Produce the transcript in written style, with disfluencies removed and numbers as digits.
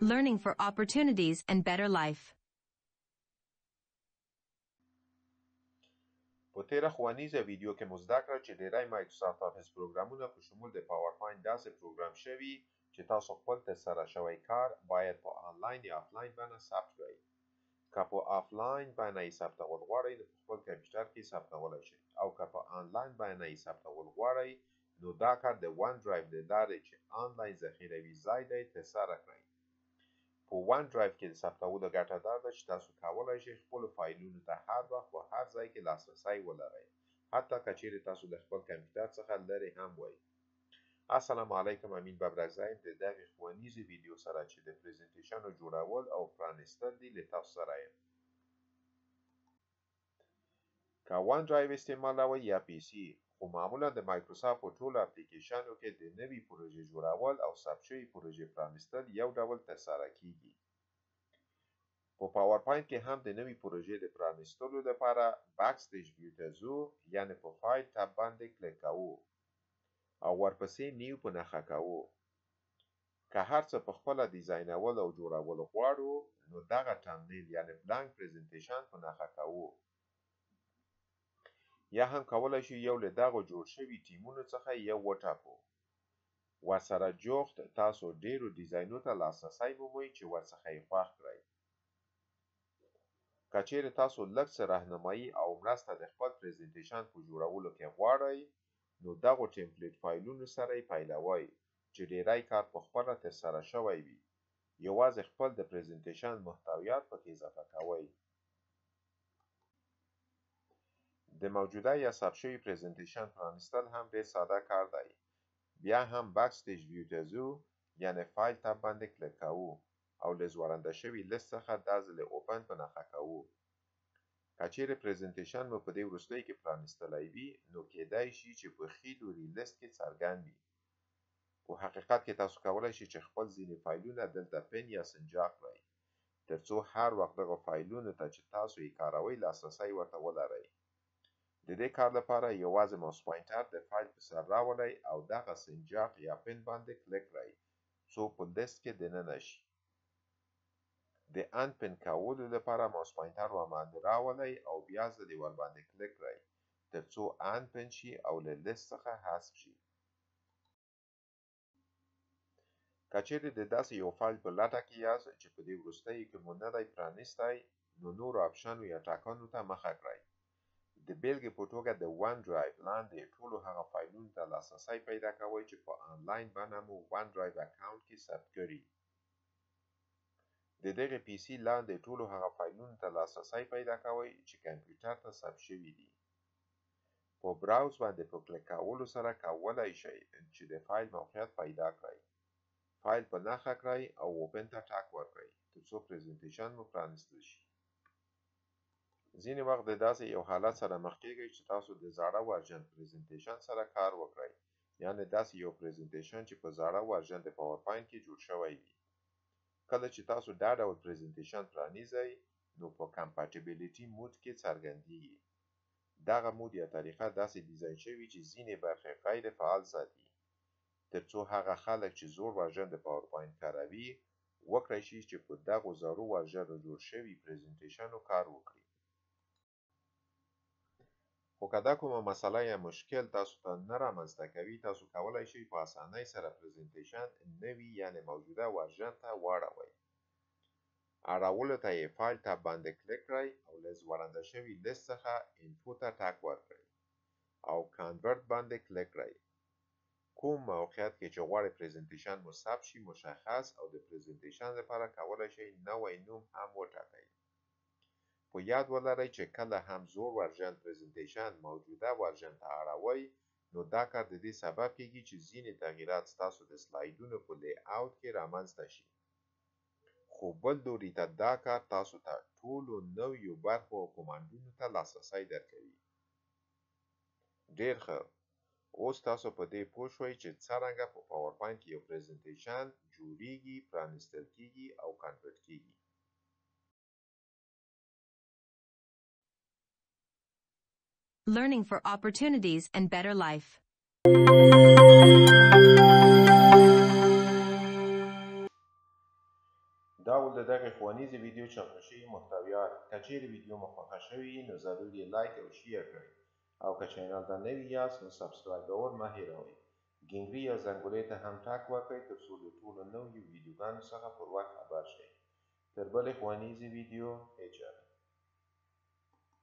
Learning for opportunities and better life. په تیره ښوونیزه ویډیو کې مو زده کړه چې ډیری مایکروسافت افیس پروګرامونه په شمول د پاورپوینټ داسې پروګرام شوي چې تاسو خپل ترسره شوی کار باید په آنلاین یا آفلاین بڼه ثبت کړئ. که په آفلاین بڼه یې ثبتول غواړئ نو په خپل کمپیوټر کې ثبتولی شئ، او که په آنلاین بڼه یې ثبتول غواړئ نو دا کار د ون ډرایو له لارې چې آنلاین ذخیروي ځای دی ترسره کړئ. په ون ډرایو کې د ثبتولو ګټه دا ده چې تاسو کولی شئ خپلو فایلونو ته هر وخت په هر ځای کې لاسرسی ولرئ، حتی که چیرې تاسو د خپل کمپیوټر څخه لرې هم وئ. السلام علیکم، امین ببرک یم د دغې ښوونیزې ویډیو سره چې د پریزنټیشنو جوړول او پرانیستل دي له تاسو سره یم. که ون ډرایو استعمالوئ یا پی سي، خو معمولا د مایکروسافت په ټولو اپلیکیشنو کې د نوې پروژې جوړول او ثبت شوې پروژې پرانیستل یو ډول ترسره کیږي. په پاورپوینټ کې هم د نوې پروژې د پرانیستلو لپاره بکسټیج ویو ته ځو، یعنې په فایل ټب باندې کلیک کوو او ورپسې نیو په نښه کوو. که هر څه په خپله ډیزاینول او جوړول غواړو نو دغه تمنیل یعنې بلانک پریزنټیشن په نښه کوو. یا هم کولی شو یو له دغو جوړ شوي ټیمونو څخه یو وټاکو. ورسره جوخت تاسو ډیرو ډیزاینونو ته لاسرسی مومئ چې ورڅخه یې خوښ کړئ. که چیرې تاسو لږ څه راهنمایي او مرسته د خپل پریزنټیشن په جوړولو کې غواړئ نو دغو ټمپلیټ فایلونو سره یې پیلوئ چې ډیری کار په خپله ترسره شوی وي. یوازې خپل د پریزنټیشن محتویات پکې اضافه کوئ. د موجوده یا ثبت شوي پریزنټیشن پرانیستل هم ډیر ساده کار دی. بیا هم بکسټیج ویو ته ځو، یعنې فایل ټب باندې کلیک کوو او له ځوړنده شوي لیست څخه دا ځل اوپن په نښه کوو. که چیرې پریزنټیشن مو په دې وروستیو کې پرانیستلی وي نو کیدای شي چې په ښي لوري لیست کې څرګند وي. په حقیقت کې تاسو کولی شئ چې خپل ځینې فایلونه دلته پن یا سنجاق کړئ ترڅو هر وخت دغو فایلونو ته چې تاسو یې کاروئ لاسرسی ورته ولرئ. د دې کار لپاره یوازې ماوس پوینټر د فایل په سر راولئ او دغه سنجاق یا پن باندې کلیک کړئ څو په لیست کې دننه شي. د ان پن کولو لپاره ماوس پوینټر ورباندې راولئ او بیا ځل یې ورباندې کلیک کړئ ترڅو ان پن شي او له لیست څخه حذف شي. که چیرې د داسې یو فایل په لټه کې یاست چې په دې وروستیو کې مو نه دی پرانیستی نو نورو آپشنو یا ټاکنو ته مخه کړئ. د بیلګې په توګه د ون ډرایو لاندې ټولو هغه فایلونو ته لاسرسی پیدا کوئ چې په آنلاین بڼه مو ون ډرایو اکاونټ کې ثبت کړي. د دغې پی سي لاندې ټولو هغه فایلونو ته لاسرسی پیدا کوئ چې کمپیوټر ته ثبت شوي دي. په براوز باندې په کلیک کولو سره کولی شئ چې د فایل موقعیت پیدا کړئ. فایل په نښه کړئ او اوپن ته ټک ورکړئ ترڅو پریزنټیشن مو پرانیستل شي. ځینې وخت د داسې یو حالت سره مخ کیږئ چې تاسو د زاړه ورژن پریزنټیشن سره کار وکړئ، یعنې داسې یو پریزنټیشن چې په زاړه ورژن د پاورپوینټ کې جوړ شوی وي. کله چې تاسو دا ډول پریزنټیشن پرانیزئ نو په کمپاټیبلیټي مود کې څرګندیږي. دغه مود یا طریقه داسې ډیزاین شوي چې ځینې برخې غیر فعال ساتي ترڅو هغه خلک چې زوړ ورژن د پاورپوینټ کاروي وکړی شي چې په دغو زړو ورژنو جوړ شوي پریزنټیشنو کار وکړي. خو که دا کومه مسله یا مشکل تاسو ته نه رامنځته کوي، تاسو کولی شئ په اسانۍ سره پریزنټیشن نوي یعنې موجوده ورژن ته واړوئ. اړولو ته یې فایل ټب باندې کلیک کړئ او له ځوړنده شوي لیست څخه انفو ته ټک ورکړئ او کانورټ باندې کلیک کړئ. کوم موقعیت کې چې غواړئ پریزنټیشن مو ثبت شي مشخص او د پریزنټیشن لپاره کولی شئ نوی نوم هم وټاکئ. په یاد ولرئ چې کله هم زوړ ورژن پریزنټیشن موجوده ورژن ته اړوئ نو دا کار د دې سبب کیږي چې ځینې تغییرات ستاسو د سلایډونو په لی اوټ کې رامنځته شي. خو بل لوري ته دا کار تاسو ته ټولو نویو برخو او کمانډونو ته لاسرسی درکوي. ډیر ښه، اوس تاسو په دې پوه شوئ چې څرنګه په پاورپوینټ کې یو پریزنټیشن جوړیږي، پرانیستل کیږي او کنورټ کیږي. Learning for opportunities and better life. دا ول د دغې ښوونیزې ویډیو چمتو شوي محتویات. که چیرې ویډیو مو خوښه شوې وي نو ضرور یې لایک او شیر کړئ او که چینل ته نوي یاست نو سبسکرایبول مه هیروئ. ګنګري یا زنګولې ته هم ټک وکړئ ترڅو د ټولو نویو ویډیوګانو څخه پر وخت خبر شئ. تر بلې ښوونیزې ویډیو هیچا